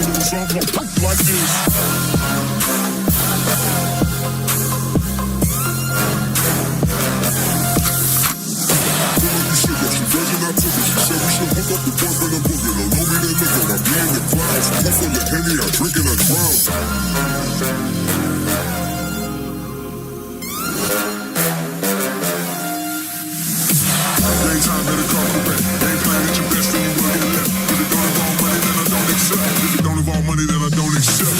like this. Virgin, I took it. She said we should hook up the boyfriend and boogie. Don't know me, they look at. I be in the clouds. Pool full of Henny, I drink and I drown. Daytime, better come back. Ain't playing at your best, then you will get left. If it don't involve money, then I don't accept. If it don't involve money, then I don't accept.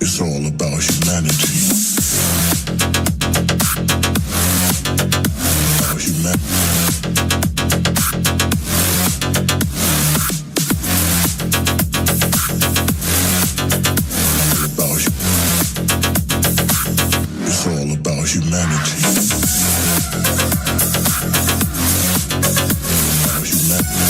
It's all about humanity. About humanity. It's all about humanity. About humanity.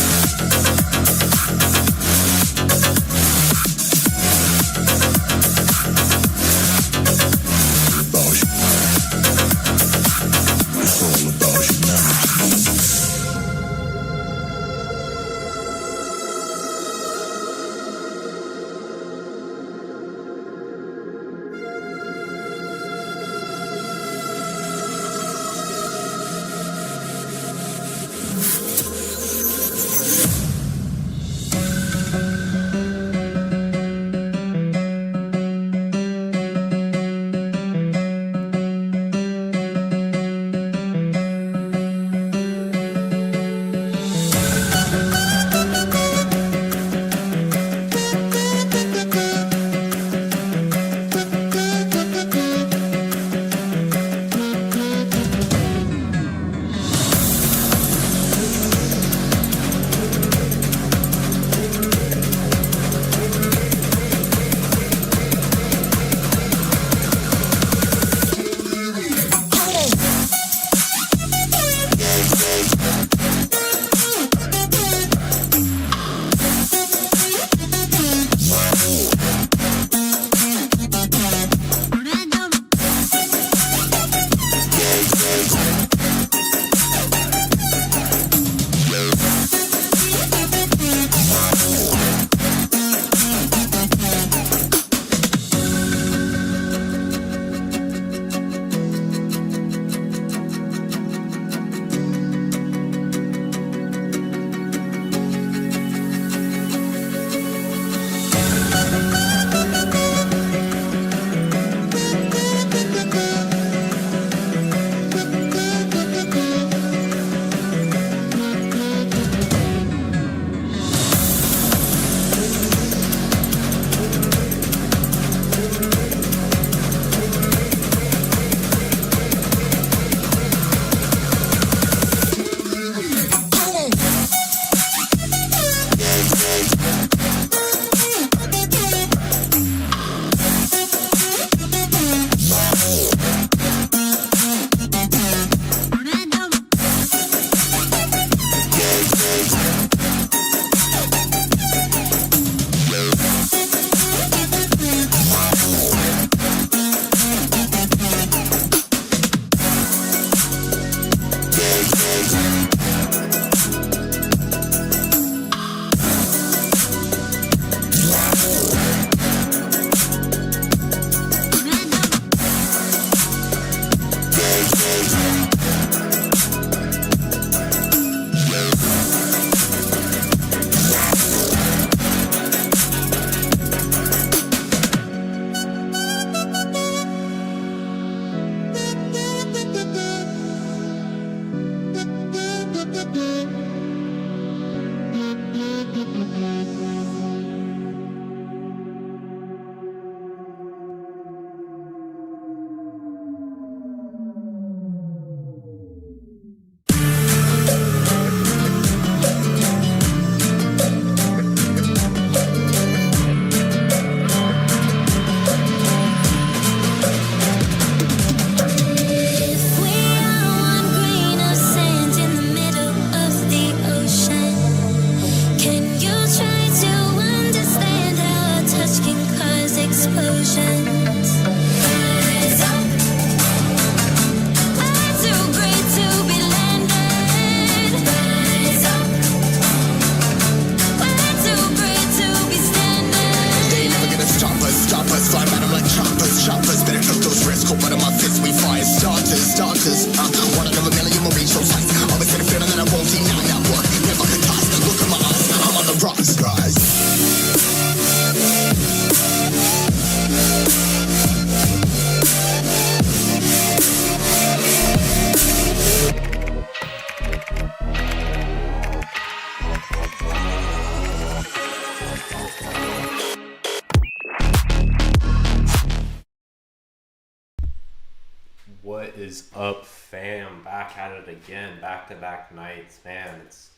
What is up, fam? Back at it again, back-to-back nights. Man, it's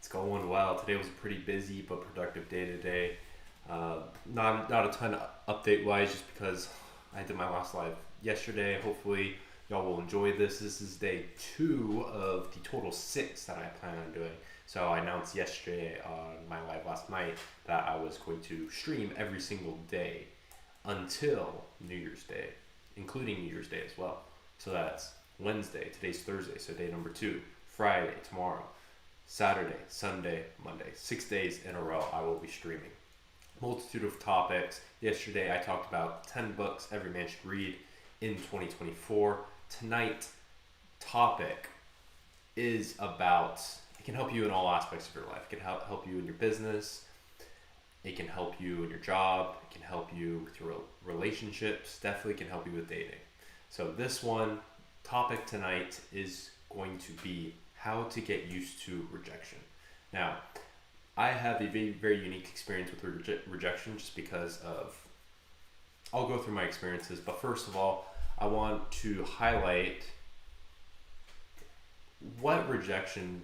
going well. Today was a pretty busy but productive day today. Not a ton of update-wise, just because I did my last live yesterday. Hopefully, y'all will enjoy this. This is day 2 of the total 6 that I plan on doing. So I announced yesterday on my live last night that I was going to stream every single day until New Year's Day, including New Year's Day as well. So that's Wednesday, today's Thursday, so day number 2, Friday, tomorrow, Saturday, Sunday, Monday. 6 days in a row I will be streaming. Multitude of topics. Yesterday I talked about 10 books every man should read in 2024. Tonight topic is about, it can help you in all aspects of your life. It can help you in your business. It can help you in your job. It can help you with your relationships. Definitely can help you with dating. So this one topic tonight is going to be how to get used to rejection. Now, I have a very, very unique experience with rejection just because of, I'll go through my experiences, but first of all, I want to highlight what rejection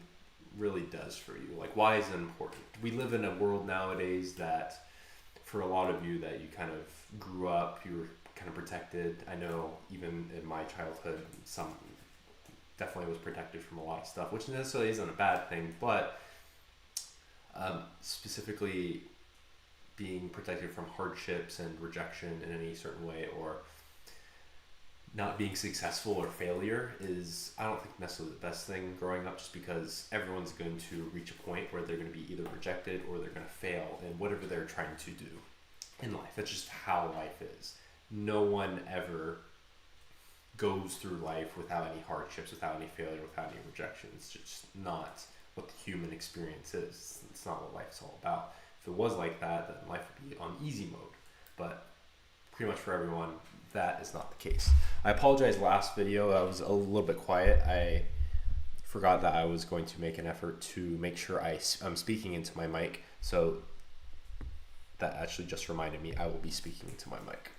really does for you. Like, why is it important? We live in a world nowadays that, for a lot of you, that you kind of grew up, you were kind of protected. I know even in my childhood, some definitely was protected from a lot of stuff, which necessarily isn't a bad thing, but specifically being protected from hardships and rejection in any certain way, or not being successful or failure is, I don't think, necessarily the best thing growing up, just because everyone's going to reach a point where they're going to be either rejected or they're going to fail in whatever they're trying to do in life. That's just how life is. No one ever goes through life without any hardships, without any failure, without any rejection. It's just not what the human experience is. It's not what life's all about. If it was like that, then life would be on easy mode. But pretty much for everyone, that is not the case. I apologize, last video I was a little bit quiet. I forgot that I was going to make an effort to make sure I'm speaking into my mic. So that actually just reminded me I will be speaking into my mic.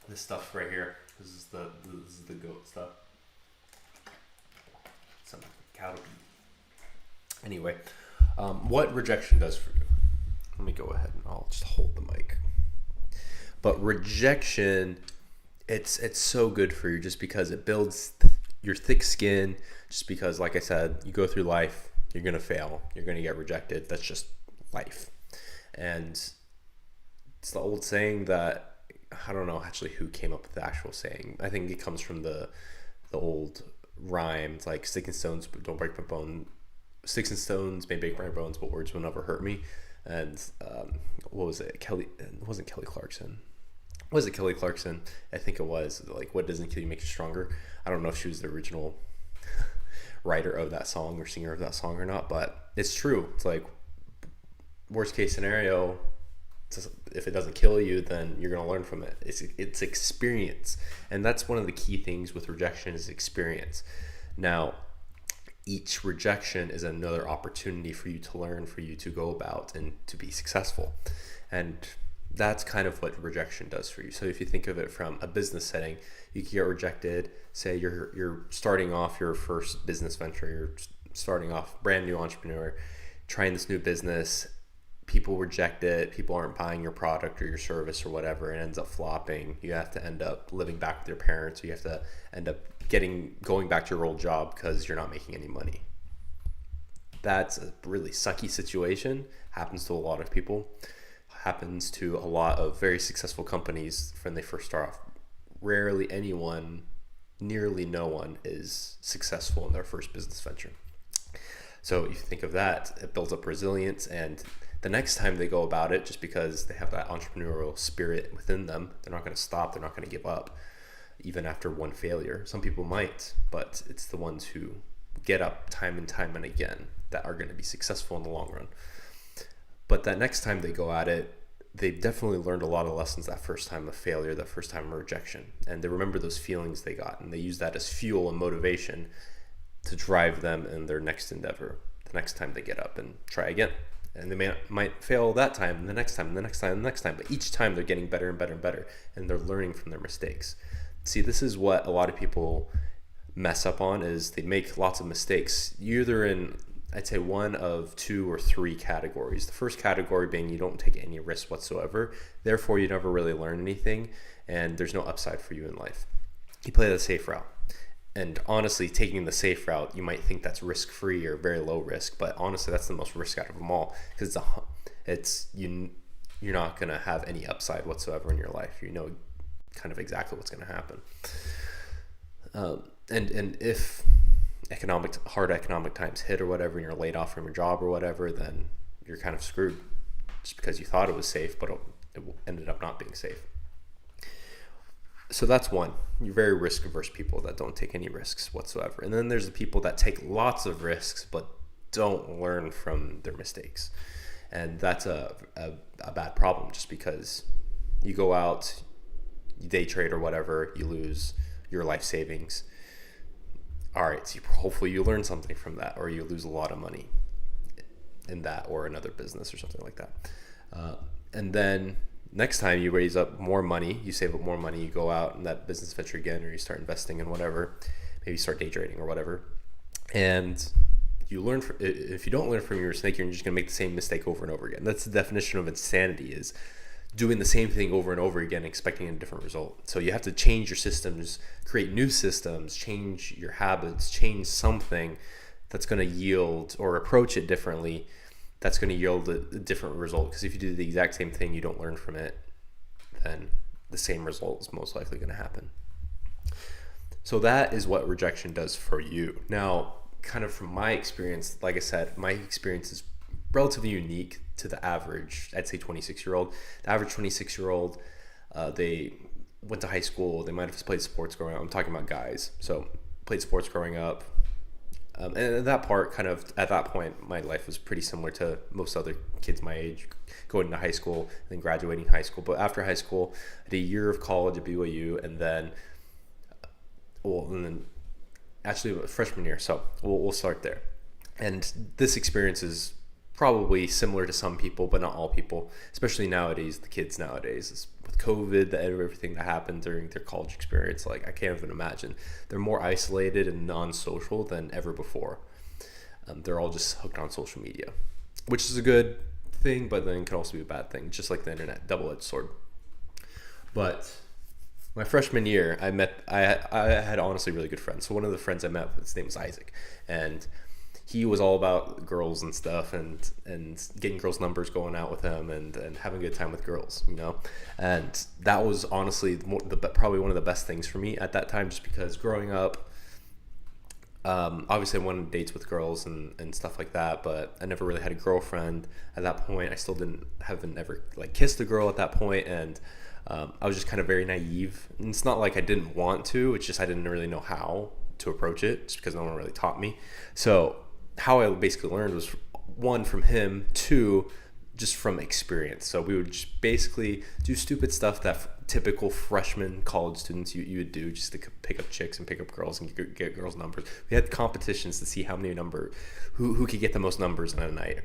This stuff right here, this is the goat stuff. Some cow to be. Anyway, what rejection does for you. Let me go ahead and I'll just hold the mic. But rejection, it's so good for you just because it builds your thick skin. Just because, like I said, you go through life, you're gonna fail, you're gonna get rejected. That's just life. And it's the old saying that, I don't know actually who came up with the actual saying. I think it comes from the old rhyme. It's like, sticks and stones don't break my bone. Sticks and stones may break my bones, but words will never hurt me. And what was it? It wasn't Kelly Clarkson. Was it Kelly Clarkson? I think it was. Like, what doesn't kill you makes you stronger. I don't know if she was the original writer of that song or singer of that song or not, but it's true. It's like, worst case scenario, if it doesn't kill you, then you're going to learn from it. It's experience. And that's one of the key things with rejection is experience. Now, each rejection is another opportunity for you to learn, for you to go about and to be successful. And that's kind of what rejection does for you. So if you think of it from a business setting, you can get rejected. Say you're starting off your first business venture, you're starting off brand new entrepreneur, trying this new business. People reject it. People aren't buying your product or your service or whatever. It ends up flopping. You have to end up living back with your parents. Or you have to end up going back to your old job because you're not making any money. That's a really sucky situation. Happens to a lot of people. Happens to a lot of very successful companies when they first start off. Rarely anyone, nearly no one, is successful in their first business venture. So if you think of that, it builds up resilience, and the next time they go about it, just because they have that entrepreneurial spirit within them, they're not going to stop, they're not going to give up, even after one failure. Some people might, but it's the ones who get up time and time and again that are going to be successful in the long run. But that next time they go at it, they definitely learned a lot of lessons that first time of failure, that first time of rejection. And they remember those feelings they got, and they use that as fuel and motivation to drive them in their next endeavor, the next time they get up and try again. And they might fail that time, and the next time, and the next time, and the next time. But each time they're getting better and better and better, and they're learning from their mistakes. See, this is what a lot of people mess up on, is they make lots of mistakes. You're either in, I'd say, one of 2 or 3 categories. The first category being you don't take any risks whatsoever. Therefore, you never really learn anything, and there's no upside for you in life. You play the safe route. And honestly, taking the safe route, you might think that's risk-free or very low risk, but honestly, that's the most risk out of them all, because you're not going to have any upside whatsoever in your life. You know kind of exactly what's going to happen. And if hard economic times hit or whatever, and you're laid off from your job or whatever, then you're kind of screwed just because you thought it was safe, but it ended up not being safe. So that's one. You're very risk-averse people that don't take any risks whatsoever. And then there's the people that take lots of risks but don't learn from their mistakes. And that's a bad problem, just because you go out, you day trade or whatever, you lose your life savings. All right, so hopefully you learn something from that, or you lose a lot of money in that or another business or something like that. And then next time you raise up more money, you save up more money, you go out in that business venture again, or you start investing in whatever, maybe you start day trading or whatever, and you learn if you don't learn from your mistake, you're just going to make the same mistake over and over again. That's the definition of insanity, is doing the same thing over and over again, expecting a different result. So you have to change your systems, create new systems, change your habits, change something that's going to yield, or approach it differently, that's going to yield a different result. Because if you do the exact same thing, you don't learn from it, then the same result is most likely going to happen. So that is what rejection does for you. Now, kind of from my experience, like I said, my experience is relatively unique to the average, I'd say 26-year-old. The average 26-year-old, they went to high school, they might have played sports growing up. I'm talking about guys. So played sports growing up. And at that point, my life was pretty similar to most other kids my age, going to high school and then graduating high school. But after high school, I did a year of college at BYU, and then actually freshman year. So we'll start there. And this experience is probably similar to some people, but not all people, especially nowadays, the kids nowadays. With COVID, everything that happened during their college experience, like I can't even imagine. They're more isolated and non-social than ever before. They're all just hooked on social media, which is a good thing, but then it can also be a bad thing, just like the internet, double-edged sword. But my freshman year, I had honestly really good friends. So one of the friends I met, his name was Isaac, and he was all about girls and stuff, and getting girls' numbers, going out with him, and having a good time with girls, you know. And that was honestly probably one of the best things for me at that time, just because growing up, obviously I went on dates with girls and stuff like that, but I never really had a girlfriend at that point. I still haven't ever like kissed a girl at that point, and I was just kind of very naive. And it's not like I didn't want to, it's just I didn't really know how to approach it, just because no one really taught me. So how I basically learned was, 1, from him, 2, just from experience. So we would just basically do stupid stuff that typical freshman college students you would do, just to pick up chicks and pick up girls and get girls' numbers. We had competitions to see who could get the most numbers in a night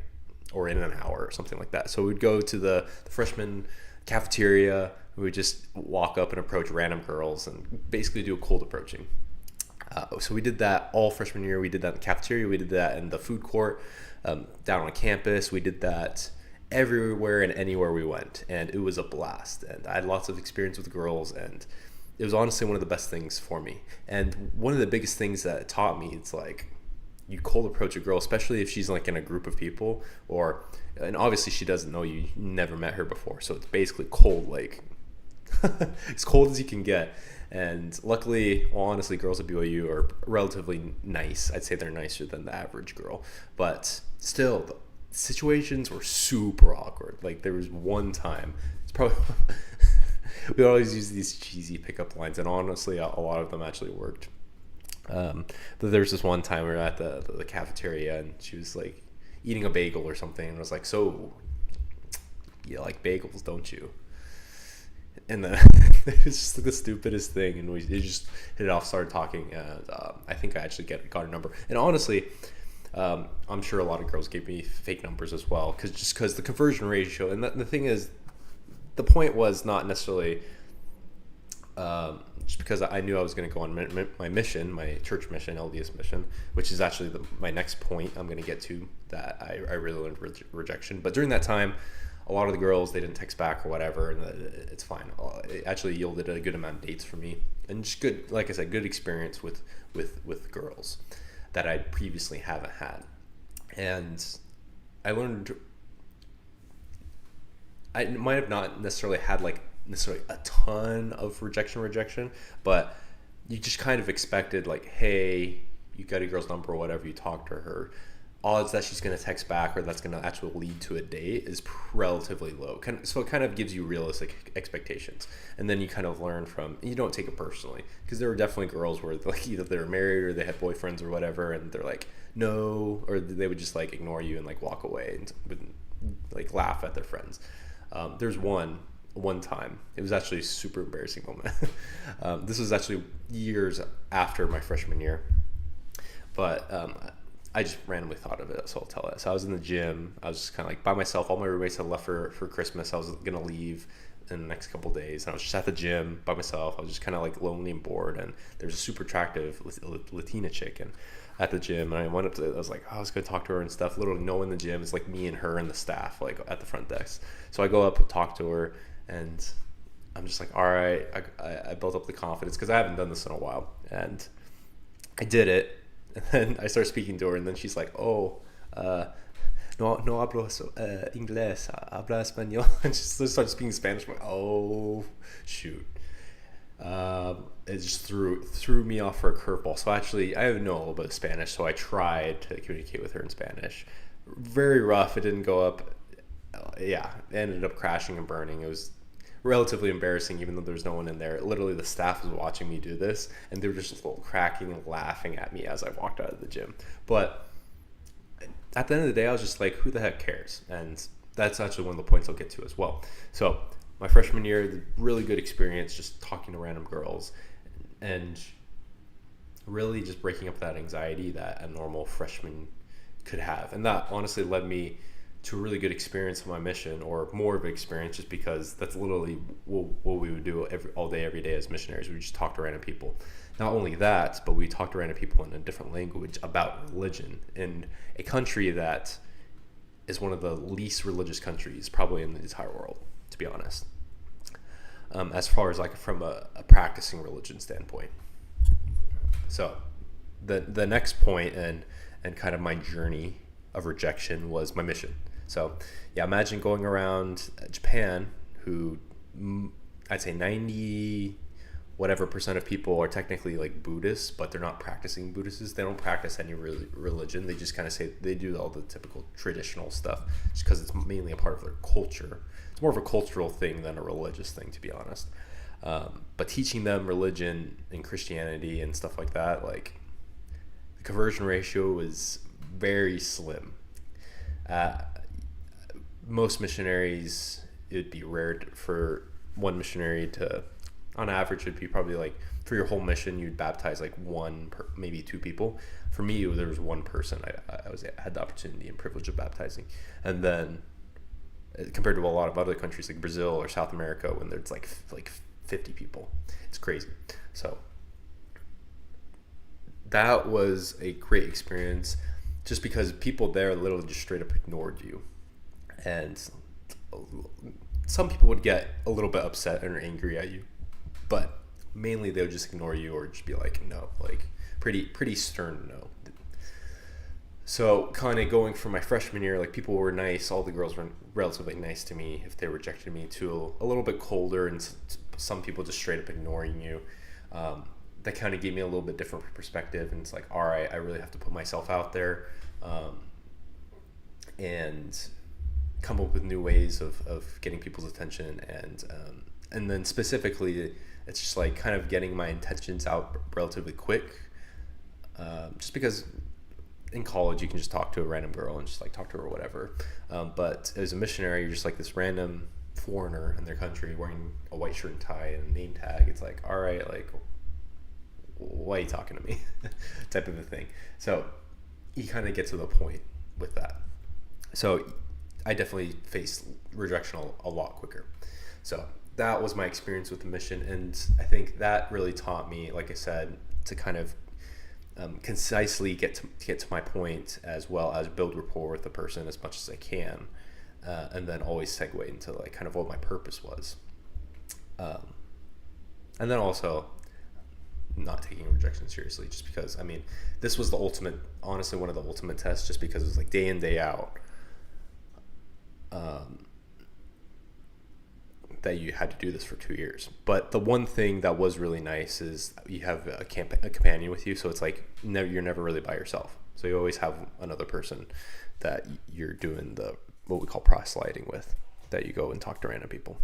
or in an hour or something like that. So we'd go to the freshman cafeteria. We would just walk up and approach random girls and basically do a cold approaching. So we did that all freshman year. We did that in the cafeteria. We did that in the food court, down on campus. We did that everywhere and anywhere we went, and it was a blast. And I had lots of experience with girls, and it was honestly one of the best things for me. And one of the biggest things that it taught me, it's like, you cold approach a girl, especially if she's like in a group of people, and obviously she doesn't know you never met her before. So it's basically cold, like as cold as you can get. And luckily, honestly, girls at BYU are relatively nice. I'd say they're nicer than the average girl. But still, the situations were super awkward. Like, there was one time, it's probably we always use these cheesy pickup lines, and honestly, a lot of them actually worked. But there was this one time we were at the cafeteria, and she was like eating a bagel or something, and I was like, "So, you like bagels, don't you?" And then it was just the stupidest thing, and we just hit it off, started talking, and I think I actually got her number. And honestly, I'm sure a lot of girls gave me fake numbers as well, because the conversion ratio, and the thing is, the point was not necessarily just because I knew I was going to go on my mission, my church mission, LDS mission, which is actually my next point I'm going to get to, that I really learned rejection. But during that time, a lot of the girls, they didn't text back or whatever, and it's fine. It actually yielded a good amount of dates for me, and just good, like I said, good experience with girls that I previously haven't had. And I learned, I might have not necessarily had like necessarily a ton of rejection, but you just kind of expected, like, hey, you got a girl's number or whatever, you talk to her, odds that she's going to text back or that's going to actually lead to a date is relatively low. So it kind of gives you realistic expectations. And then you kind of learn from, you don't take it personally, because there were definitely girls where like either they were married or they had boyfriends or whatever, and they're like, no, or they would just like ignore you and like walk away and would like laugh at their friends. There's one time, it was actually a super embarrassing moment. This was actually years after my freshman year, but I just randomly thought of it, so I'll tell it. So I was in the gym. I was just kind of like by myself. All my roommates had left for Christmas. I was going to leave in the next couple of days. And I was just at the gym by myself. I was just kind of like lonely and bored. And there's a super attractive Latina chick at the gym. And I went up to, I was like, oh, I was going to talk to her and stuff. Literally no one in the gym. It's like me and her and the staff, like at the front desk. So I go up and talk to her, and I'm just like, all right. I built up the confidence because I haven't done this in a while. And I did it. And then I start speaking to her, and then she's like, oh, no hablo inglés, habla español. And she starts speaking Spanish. I'm like, oh, shoot. It just threw me off for a curveball. So actually, I know a little bit of Spanish, so I tried to communicate with her in Spanish. Very rough. It didn't go up. Yeah, it ended up crashing and burning. It was relatively embarrassing, even though there's no one in there. Literally, the staff was watching me do this, and they were just cracking and laughing at me as I walked out of the gym. But at the end of the day, I was just like, who the heck cares? And that's actually one of the points I'll get to as well. So my freshman year, really good experience just talking to random girls and really just breaking up that anxiety that a normal freshman could have. And that honestly led me to a really good experience of my mission, or more of an experience, just because that's literally what we would do all day, every day as missionaries. We just talk to random people. Not only that, but we talk to random people in a different language about religion in a country that is one of the least religious countries probably in the entire world, to be honest, as far as like from a practicing religion standpoint. So the next point and kind of my journey of rejection was my mission. So yeah, imagine going around Japan, who I'd say 90 whatever percent of people are technically like Buddhists, but they're not practicing Buddhists. They don't practice any religion. They just kind of say they do all the typical traditional stuff just because it's mainly a part of their culture. It's more of a cultural thing than a religious thing, to be honest. But teaching them religion and Christianity and stuff like that, like the conversion ratio was very slim. Most missionaries, it'd be rare for one missionary to, on average, it'd be probably like for your whole mission, you'd baptize like maybe two people. For me, there was one person I had the opportunity and privilege of baptizing. And then compared to a lot of other countries like Brazil or South America, when there's like 50 people, it's crazy. So that was a great experience, just because people there literally just straight up ignored you. And some people would get a little bit upset and angry at you, but mainly they would just ignore you or just be like, no, like pretty stern no. So kind of going from my freshman year, like people were nice, all the girls were relatively nice to me if they rejected me, to a little bit colder and some people just straight up ignoring you. That kind of gave me a little bit different perspective, and it's like, all right, I really have to put myself out there and come up with new ways of getting people's attention, and then specifically it's just like kind of getting my intentions out relatively quick, just because in college you can just talk to a random girl and just like talk to her or whatever, but as a missionary you're just like this random foreigner in their country wearing a white shirt and tie and a name tag. It's like, all right, like, why are you talking to me? Type of a thing. So you kind of get to the point with that. So I definitely faced rejection a lot quicker. So that was my experience with the mission, and I think that really taught me, like I said, to kind of concisely get to my point, as well as build rapport with the person as much as I can, and then always segue into like kind of what my purpose was, and then also not taking rejection seriously, just because I mean this was the ultimate, honestly one of the ultimate tests, just because it was like day in day out. That you had to do this for 2 years. But the one thing that was really nice is you have a companion with you, so it's like you're never really by yourself. So you always have another person that you're doing the what we call proselyting with, that you go and talk to random people.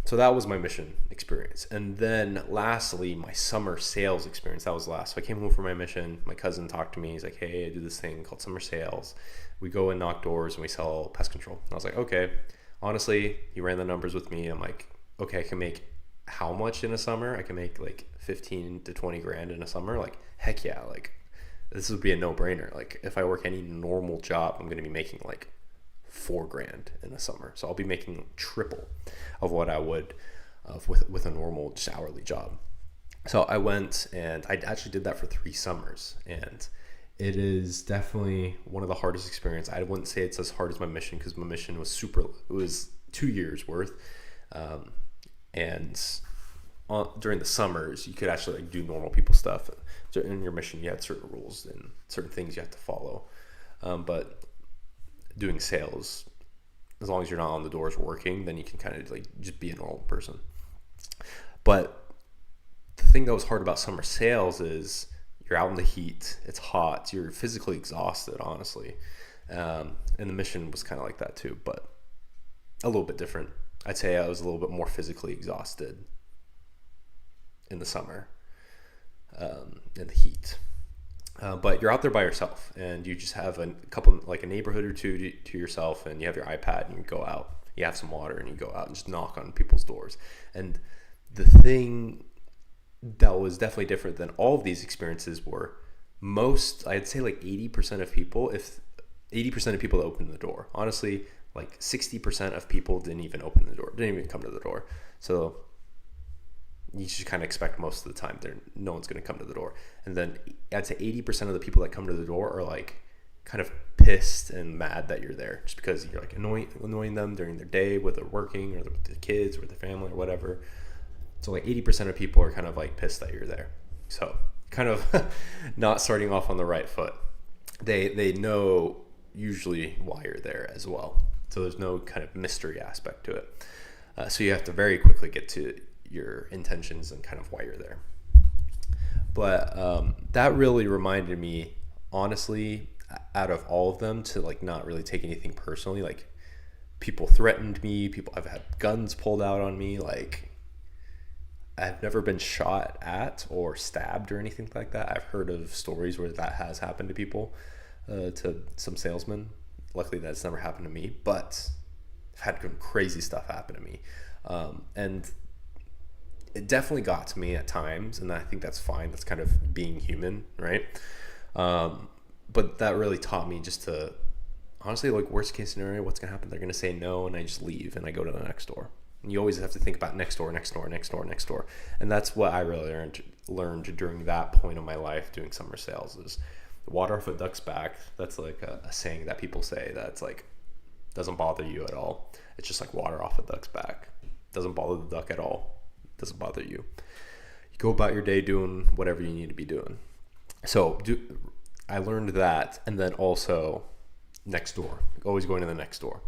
So that was my mission experience. And then lastly, my summer sales experience, that was last. So I came home from my mission. My cousin talked to me. He's like, hey, I do this thing called summer sales. We go and knock doors and we sell pest control. And I was like, okay. Honestly, he ran the numbers with me. I'm like, okay, I can make how much in a summer? I can make like 15 to 20 grand in a summer. Like, heck yeah. Like, this would be a no-brainer. Like, if I work any normal job, I'm going to be making like 4 grand in a summer. So I'll be making triple of what I would with a normal just hourly job. So I went and I actually did that for 3 summers, and it is definitely one of the hardest experiences. I wouldn't say it's as hard as my mission, because my mission was it was 2 years worth. And during the summers, you could actually like do normal people stuff. So in your mission, you had certain rules and certain things you have to follow. But doing sales, as long as you're not on the doors working, then you can kind of like just be a normal person. But the thing that was hard about summer sales is you're out in the heat, it's hot, you're physically exhausted, honestly. And the mission was kind of like that too, but a little bit different. I'd say I was a little bit more physically exhausted in the summer, in the heat. But you're out there by yourself, and you just have a couple, like a neighborhood or two to yourself, and you have your iPad, and you go out, you have some water, and you go out and just knock on people's doors. And the thing that was definitely different than all of these experiences were I'd say like 80% of people, if 80% of people that opened the door, honestly, like 60% of people didn't even open the door, didn't even come to the door. So you should kind of expect most of the time no one's going to come to the door. And then I'd say 80% of the people that come to the door are like kind of pissed and mad that you're there, just because you're like annoying them during their day, whether they're working or with the kids or with their family or whatever. So like 80% of people are kind of like pissed that you're there. So kind of not starting off on the right foot. They know usually why you're there as well. So there's no kind of mystery aspect to it. So you have to very quickly get to your intentions and kind of why you're there. But that really reminded me, honestly, out of all of them, to like not really take anything personally. Like, people threatened me, I've had guns pulled out on me, like I've never been shot at or stabbed or anything like that. I've heard of stories where that has happened to people, to some salesmen. Luckily that's never happened to me, but I've had some crazy stuff happen to me. And it definitely got to me at times, and I think that's fine. That's kind of being human, right? But that really taught me just to, honestly, like, worst case scenario, what's gonna happen? They're gonna say no, and I just leave and I go to the next door. And you always have to think about next door. And that's what I really learned during that point of my life doing summer sales, is water off a duck's back. That's like a saying that people say that's like, doesn't bother you at all. It's just like water off a duck's back. Doesn't bother the duck at all. Doesn't bother you. You go about your day doing whatever you need to be doing. So I learned that. And then also next door, always going to the next door.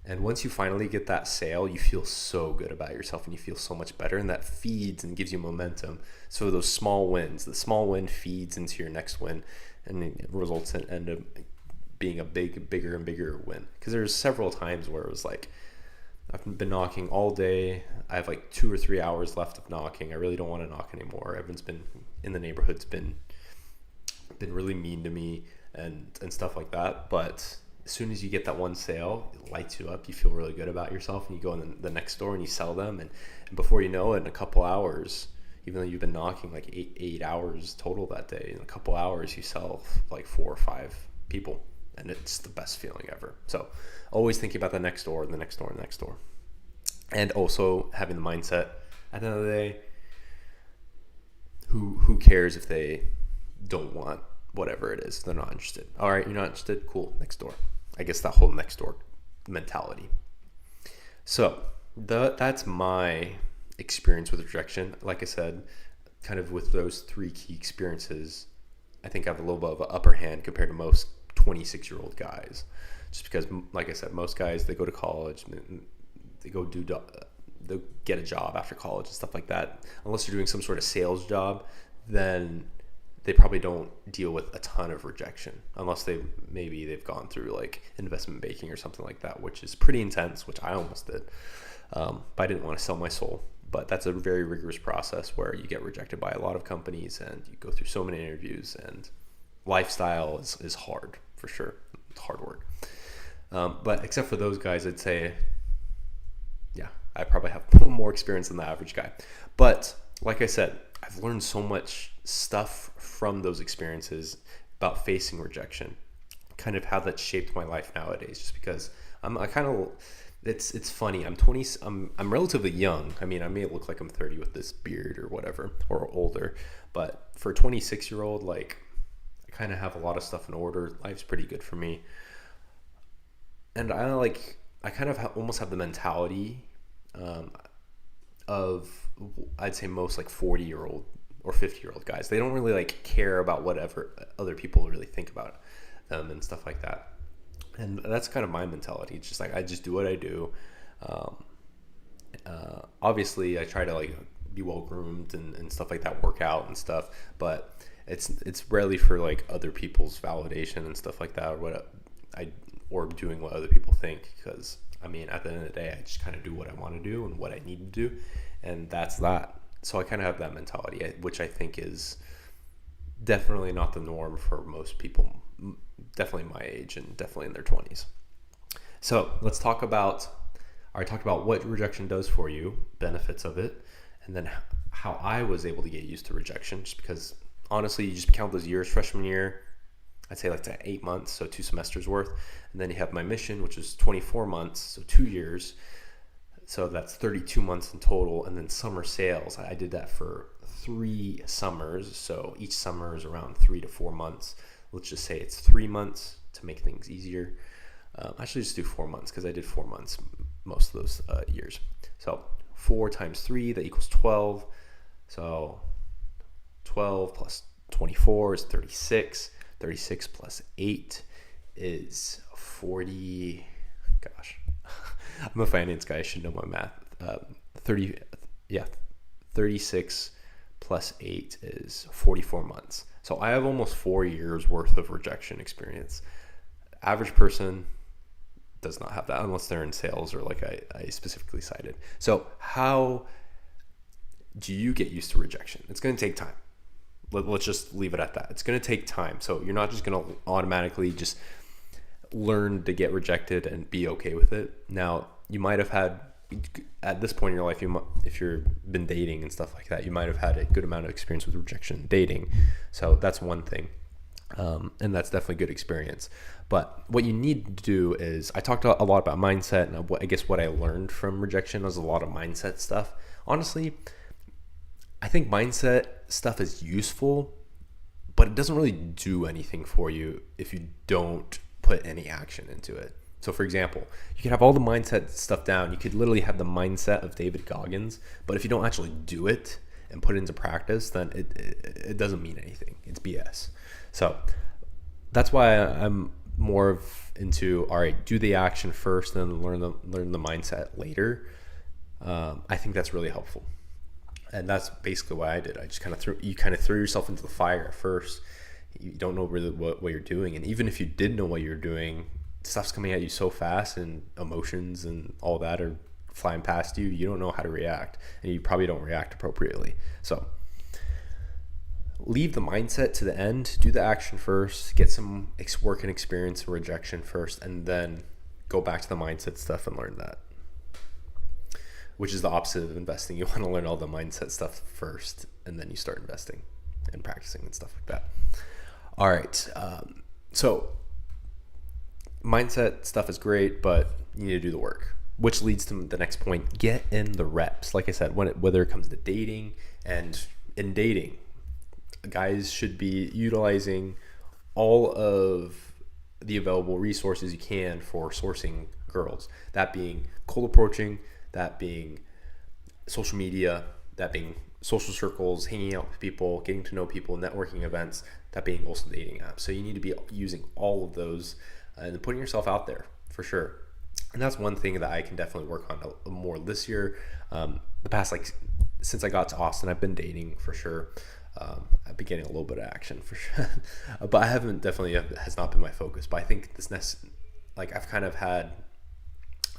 And once you finally get that sale, you feel so good about yourself and you feel so much better, and that feeds and gives you momentum. So those small wins, the small win feeds into your next win, and it results in end up being a bigger and bigger win. Because there's several times where it was like, I've been knocking all day, I have like 2 or 3 hours left of knocking, I really don't want to knock anymore. Everyone's been in the neighborhood's been really mean to me and stuff like that. But as soon as you get that one sale, it lights you up. You feel really good about yourself, and you go in the next store and you sell them. And before you know it, in a couple hours, even though you've been knocking like eight hours total that day. In a couple hours, you sell like 4 or 5 people, and it's the best feeling ever. So always thinking about the next door, the next door, and the next door. And also having the mindset, at the end of the day, who cares if they don't want whatever it is? They're not interested. All right, you're not interested? Cool, next door. I guess that whole next door mentality. So that's my experience with rejection. Like I said, kind of with those 3 key experiences, I think I have a little bit of an upper hand compared to most 26-year-old guys. Just because, like I said, most guys, they go to college, they go they'll get a job after college and stuff like that. Unless you're doing some sort of sales job, then they probably don't deal with a ton of rejection, unless they've gone through like investment banking or something like that, which is pretty intense, which I almost did. But I didn't want to sell my soul. But that's a very rigorous process where you get rejected by a lot of companies and you go through so many interviews, and lifestyle is hard for sure. It's hard work. But except for those guys, I'd say, yeah, I probably have a little more experience than the average guy. But like I said, I've learned so much stuff from those experiences about facing rejection, kind of how that shaped my life nowadays. Just because it's funny. I'm relatively young. I mean, I may look like I'm 30 with this beard or whatever, or older, but for a 26-year-old, like, I kind of have a lot of stuff in order. Life's pretty good for me, and I kind of almost have the mentality of, I'd say, most like 40-year-old or 50-year-old guys. They don't really like care about whatever other people really think about them and stuff like that. And that's kind of my mentality. It's just like, I just do what I do. Obviously I try to like be well groomed and stuff like that, work out and stuff, but it's rarely for like other people's validation and stuff like that, or doing what other people think. Because I mean, at the end of the day, I just kind of do what I want to do and what I need to do, and that's that. So I kind of have that mentality, which I think is definitely not the norm for most people, definitely my age and definitely in their 20s. So let's talk about, I talked about what rejection does for you, benefits of it, and then how I was able to get used to rejection. Just because honestly, you just count those years. Freshman year, I'd say like 8 months, so 2 semesters worth. And then you have my mission, which is 24 months, so 2 years. So that's 32 months in total. And then summer sales, I did that for 3 summers. So each summer is around 3 to 4 months. Let's just say it's 3 months to make things easier. Actually, just do 4 months because I did 4 months most of those years. So 4 times 3, that equals 12. So 12 plus 24 is 36. 36 plus 8 is 40. Gosh, I'm a finance guy. I should know my math. 36 plus 8 is 44 months. So I have almost 4 years worth of rejection experience. Average person does not have that unless they're in sales or like I specifically cited. So how do you get used to rejection? It's going to take time. Let's just leave it at that. It's going to take time. So you're not just going to automatically just learn to get rejected and be okay with it. Now, you might have had, at this point in your life, if you've been dating and stuff like that, you might have had a good amount of experience with rejection dating. So that's one thing. And that's definitely good experience. But what you need to do is, I talked a lot about mindset, and I guess what I learned from rejection was a lot of mindset stuff. Honestly, I think mindset stuff is useful, but it doesn't really do anything for you if you don't put any action into it. So for example, you could have all the mindset stuff down. You could literally have the mindset of David Goggins, but if you don't actually do it and put it into practice, then it doesn't mean anything. It's BS. So that's why I'm more into, all right, do the action first, then learn the mindset later. I think that's really helpful. And that's basically what I did. I just kind of threw yourself into the fire at first. You don't know really what you're doing. And even if you did know what you're doing, stuff's coming at you so fast, and emotions and all that are flying past you. You don't know how to react, and you probably don't react appropriately. So leave the mindset to the end. Do the action first. Get some work and experience and rejection first, and then go back to the mindset stuff and learn that. which is the opposite of investing. You want to learn all the mindset stuff first, and then you start investing and practicing and stuff like that. All right. So mindset stuff is great, but you need to do the work, which leads to the next point. Get in the reps. Like I said, whether it comes to dating, and in dating, guys should be utilizing all of the available resources you can for sourcing girls. That being cold approaching, that being social media, that being social circles, hanging out with people, getting to know people, networking events, that being also dating apps. So you need to be using all of those and putting yourself out there for sure. And that's one thing that I can definitely work on more this year. The past, since I got to Austin, I've been dating for sure. I've been getting a little bit of action for sure, but I haven't, definitely has not been my focus. But I think this next, I've kind of had,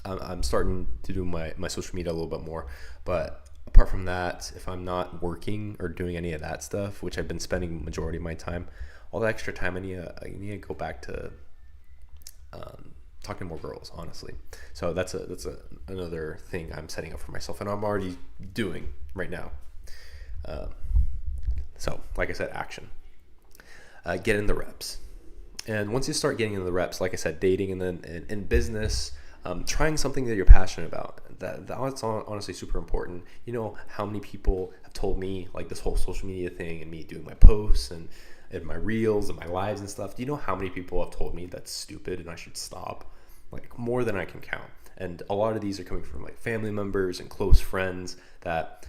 I'm starting to do my social media a little bit more. But apart from that, if I'm not working or doing any of that stuff, which I've been spending majority of my time, all the extra time I need to go back to talking to more girls, honestly. So that's another thing I'm setting up for myself, and I'm already doing right now. So like I said, action. Get in the reps. And once you start getting in the reps, like I said, dating, and then in business, trying something that you're passionate about. That's honestly super important. You know how many people have told me, like, this whole social media thing and me doing my posts and my reels and my lives and stuff. Do you know how many people have told me that's stupid and I should stop? Like, more than I can count. And a lot of these are coming from family members and close friends that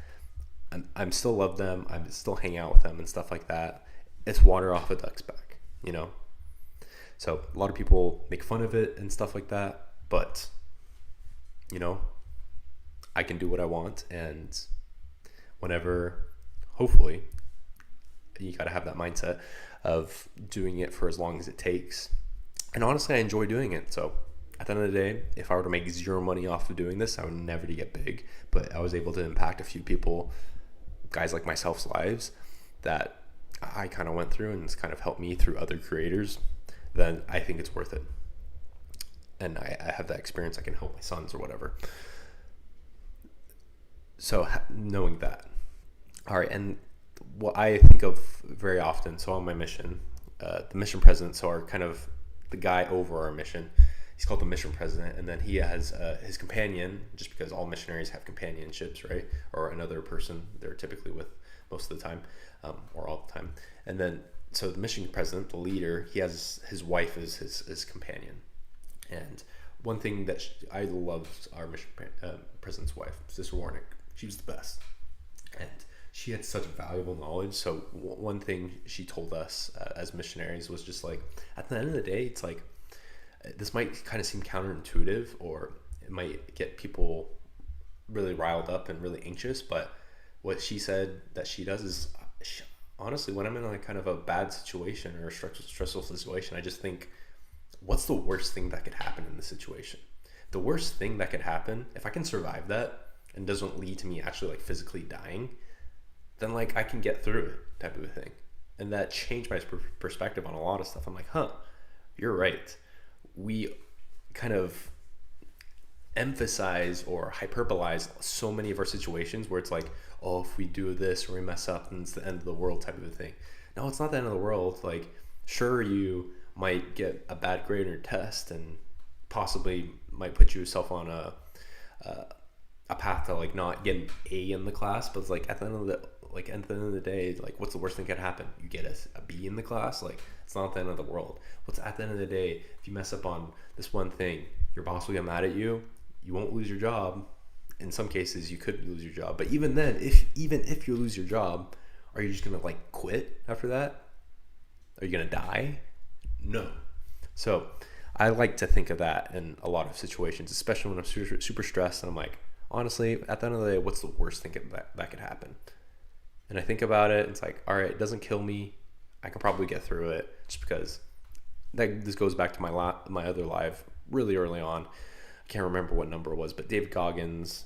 I'm still love them. I'm still hang out with them and stuff like that. It's water off a duck's back, So a lot of people make fun of it and stuff like that, but I can do what I want, and whenever, hopefully, you got to have that mindset of doing it for as long as it takes. And honestly, I enjoy doing it. So at the end of the day, if I were to make zero money off of doing this, I would never get big, but I was able to impact a few people, guys like myself's lives that I kind of went through, and it's kind of helped me through other creators, then I think it's worth it. And I have that experience. I can help my sons or whatever. So knowing that. All right. And what I think of very often, so on my mission, the mission presidents are kind of the guy over our mission. He's called the mission president, and then he has his companion, just because all missionaries have companionships, right? Or another person they're typically with most of the time, or all the time. And then, so the mission president, the leader, he has his wife as his companion. And one thing that I loved our mission president's wife, Sister Warnick, she was the best. And she had such valuable knowledge. So one thing she told us as missionaries was just at the end of the day, it's this might kind of seem counterintuitive, or it might get people really riled up and really anxious, but what she said that she does is, honestly, when I'm in kind of a bad situation or a stressful situation, I just think, what's the worst thing that could happen in this situation? The worst thing that could happen, if I can survive that and doesn't lead to me actually physically dying, then I can get through it, type of a thing. And that changed my perspective on a lot of stuff. I'm like, you're right. We kind of emphasize or hyperbolize so many of our situations where it's if we do this or we mess up, then it's the end of the world, type of a thing. No, it's not the end of the world. Sure, you might get a bad grade on your test and possibly might put yourself on a path to not get an A in the class, but it's at the end of the day, what's the worst thing that could happen? You get a B in the class. It's not the end of the world. What's at the end of the day, if you mess up on this one thing, your boss will get mad at you. You won't lose your job. In some cases, you could lose your job, but even then, if you lose your job, are you just gonna quit after that? Are you gonna die? No. So I like to think of that in a lot of situations, especially when I'm super stressed, and I'm honestly, at the end of the day, what's the worst thing that could happen? And I think about it, it's all right, it doesn't kill me. I can probably get through it, just because this goes back to my other live really early on. I can't remember what number it was, but David Goggins,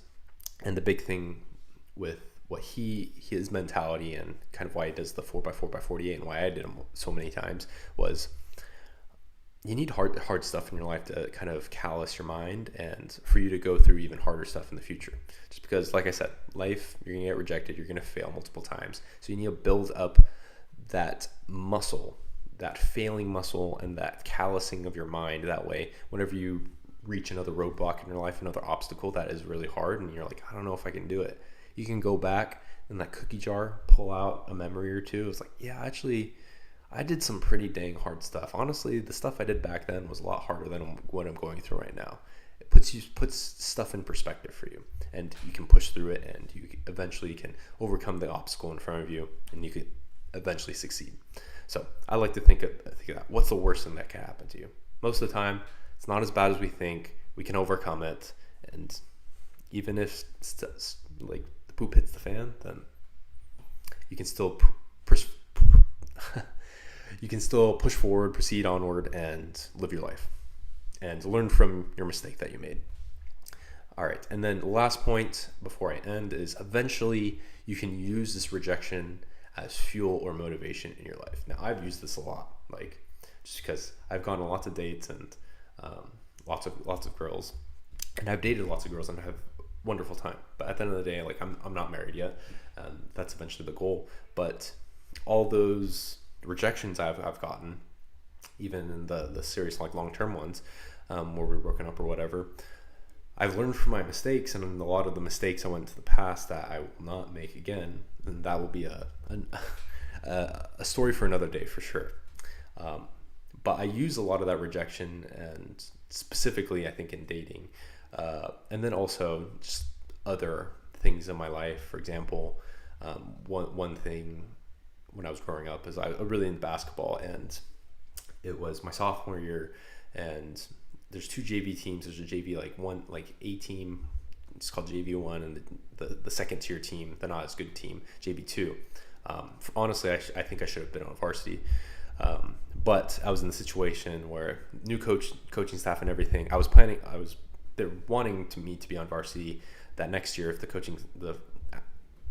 and the big thing with what his mentality and kind of why he does the 4x4x48 and why I did them so many times was, you need hard stuff in your life to kind of callous your mind and for you to go through even harder stuff in the future. Just because, like I said, life, you're gonna get rejected, you're gonna fail multiple times. So you need to build up that muscle, that failing muscle, and that callousing of your mind. That way, whenever you reach another roadblock in your life, another obstacle that is really hard, and you're like, I don't know if I can do it, you can go back in that cookie jar, pull out a memory or two. It's like, yeah, actually, I did some pretty dang hard stuff. Honestly, the stuff I did back then was a lot harder than what I'm going through right now. It puts stuff in perspective for you, and you can push through it, and you eventually can overcome the obstacle in front of you, and you could eventually succeed. So I like to think of that. What's the worst thing that can happen to you? Most of the time, it's not as bad as we think. We can overcome it, and even if like the poop hits the fan, then you can still you can still push forward, proceed onward, and live your life and learn from your mistake that you made. All right, and then the last point before I end is eventually you can use this rejection as fuel or motivation in your life. Now, I've used this a lot, like just because I've gone on lots of dates and lots of girls, and I've dated lots of girls and I have wonderful time. But at the end of the day, like I'm not married yet, and that's eventually the goal. But all those rejections I've gotten, even in the serious, like long-term ones, where we're broken up or whatever, I've learned from my mistakes, and in a lot of the mistakes I went to the past that I will not make again, and that will be a story for another day for sure. But I use a lot of that rejection, and specifically I think in dating, and then also just other things in my life. For example, one thing when I was growing up is I was really into basketball, and it was my sophomore year, and there's two JV teams. There's a JV A team, it's called JV1, and the second tier team, the not as good team, JV2. Honestly, I think I should have been on varsity, but I was in the situation where new coaching staff and everything. They're wanting me to be on varsity that next year if the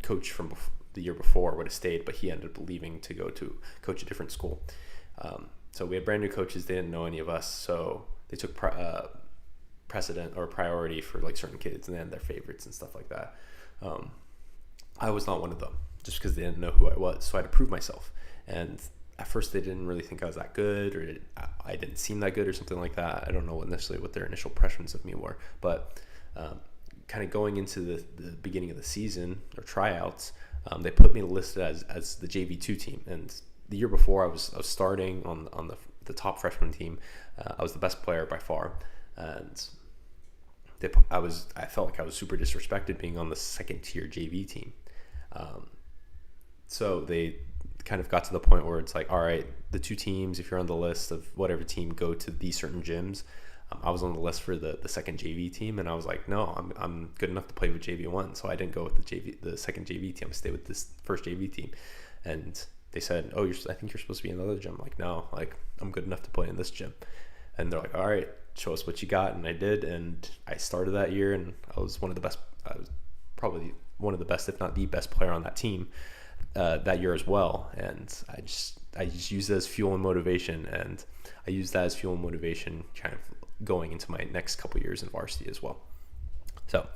coach from the year before would have stayed, but he ended up leaving to go to coach a different school. So we had brand new coaches. They didn't know any of us, so they took precedent or priority for like certain kids, and they had their favorites and stuff like that. I was not one of them, just because they didn't know who I was, so I had to prove myself. And at first they didn't really think I was that good, or I didn't seem that good or something like that. I don't know necessarily what their initial impressions of me were, but kind of going into the beginning of the season or tryouts, they put me listed as the JV2 team. And the year before I was starting on the top freshman team. I was the best player by far, and I felt like I was super disrespected being on the second tier JV team. So they kind of got to the point where it's like, all right, the two teams, if you're on the list of whatever team, go to these certain gyms. I was on the list for the second JV team, and I was like, no, I'm good enough to play with JV1, so I didn't go with the second JV team. I stayed with this first JV team, and they said, oh, I think you're supposed to be in another gym. I'm like, no, like I'm good enough to play in this gym. And they're like, all right, show us what you got. And I did, and I started that year, and I was one of the best. I was probably one of the best, if not the best player on that team that year as well. And I just used it as fuel and motivation, and I used that as fuel and motivation kind of going into my next couple years in varsity as well. So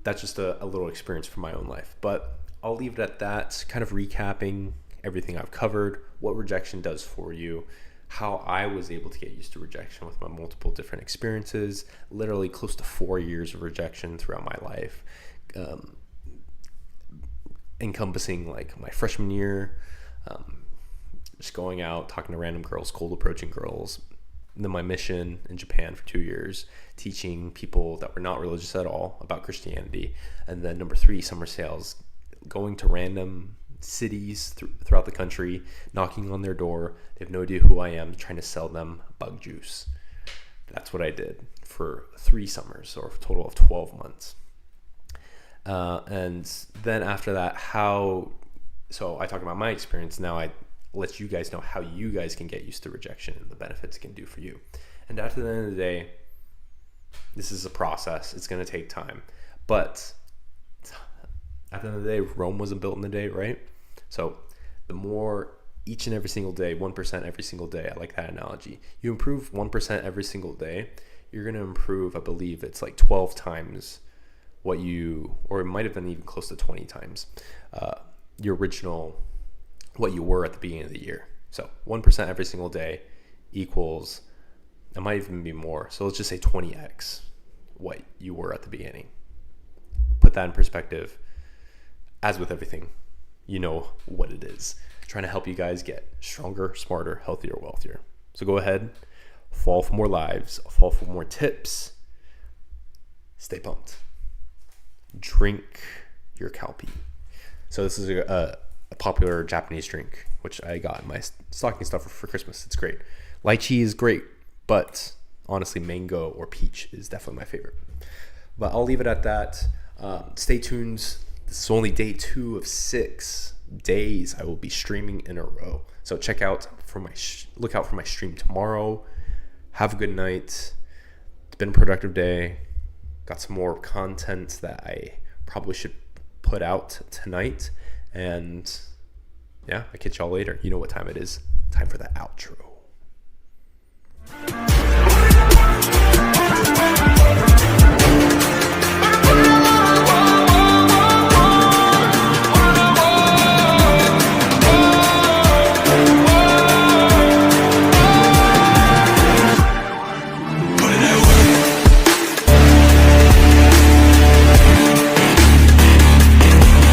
that's just a little experience from my own life, but I'll leave it at that, kind of recapping everything I've covered, what rejection does for you, how I was able to get used to rejection with my multiple different experiences, literally close to 4 years of rejection throughout my life, encompassing like my freshman year, just going out, talking to random girls, cold approaching girls, and then my mission in Japan for 2 years, teaching people that were not religious at all about Christianity, and then number 3, summer sales, going to random cities throughout the country, knocking on their door. They have no idea who I am, trying to sell them bug juice. That's what I did for 3 summers, or a total of 12 months. And then after that, so I talk about my experience. Now I let you guys know how you guys can get used to rejection and the benefits it can do for you. And at the end of the day, this is a process. It's going to take time, but at the end of the day, Rome wasn't built in a day, right? So the more each and every single day, 1% every single day. I like that analogy. You improve 1% every single day, you're going to improve, I believe it's like 12 times what you, or it might have been even close to 20 times your original, what you were at the beginning of the year. So 1% every single day equals, it might even be more. So let's just say 20x what you were at the beginning. Put that in perspective. As with everything, you know what it is. Trying to help you guys get stronger, smarter, healthier, wealthier. So go ahead, fall for more lives, fall for more tips. Stay pumped. Drink your Calpy. So this is a popular Japanese drink, which I got in my stocking stuffer for Christmas. It's great. Lychee is great, but honestly, mango or peach is definitely my favorite. But I'll leave it at that. Stay tuned. This is only day 2 of 6 days I will be streaming in a row. So check out for my look out for my stream tomorrow. Have a good night. It's been a productive day. Got some more content that I probably should put out tonight. And yeah, I'll catch y'all later. You know what time it is. Time for the outro.